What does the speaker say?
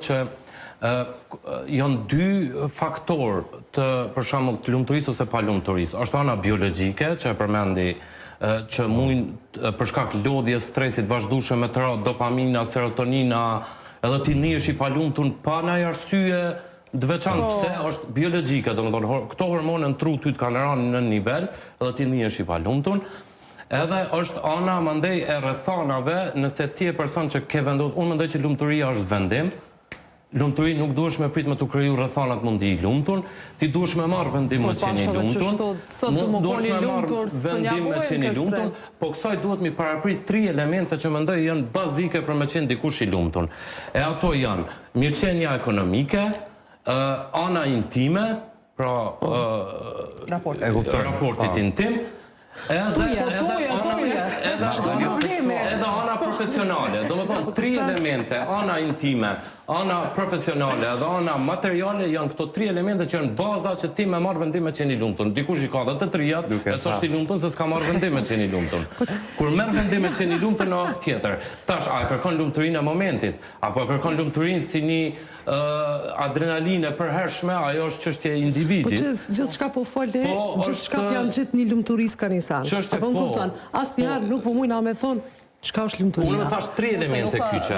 që janë dy faktorë të, për shembull, të lumturisë ose pa lumturisë. Është ana biologjike që e përmendi, që mund për shkak lodhjes, stresit vazhdueshëm me të radhë dopamina, serotonina, edhe ti nihesh i palumtur pa ndonjë arsye të veçantë, pse është biologjike, domethënë këto hormonë në tru ty të kanë rënë në nivel edhe ti nihesh i palumtur. Edhe është ana mandej e rrethanave, nëse ti je person që ke vendosur, unë mendoj që lumturia është vendim. Lumturi nuk duhesh me prit me të kriju rrethanat mundi i lumtur, ti duhesh me marr vendim me qenë i lumtur. Duhesh me marr vendim me qenë i lumtur, po kësaj duhet mi paraprit 3 elemente që mendoj janë bazike për me qenë dikush i lumtur. E ato janë mirëqenia ekonomike, ana intime, pra raportit intim, edhe ana profesionale. Do më thonë, 3 elemente, ana intime, ana profesionale edhe ana materiale janë këto 3 elemente që janë baza që ti me marrë vendim me qenë i lumtur. Dikush i ka dhe të 3-jat, e s'është i lumtur se s'ka marrë vendim me qenë i lumtur. Kur merr vendim me qenë i lumtur në anë tjetër, tash a e kërkon lumturinë e momentit, apo e kërkon lumturinë si një adrenalinë e përhershme, ajo është çështje e individit. Po që gjithçka po fole, gjithçka janë gjithë një lumturisë ka nisan. Apo më kupton, asnjëherë nuk po mujna me thonë çka është lumturia. Unë më thash 3 elemente kyçe.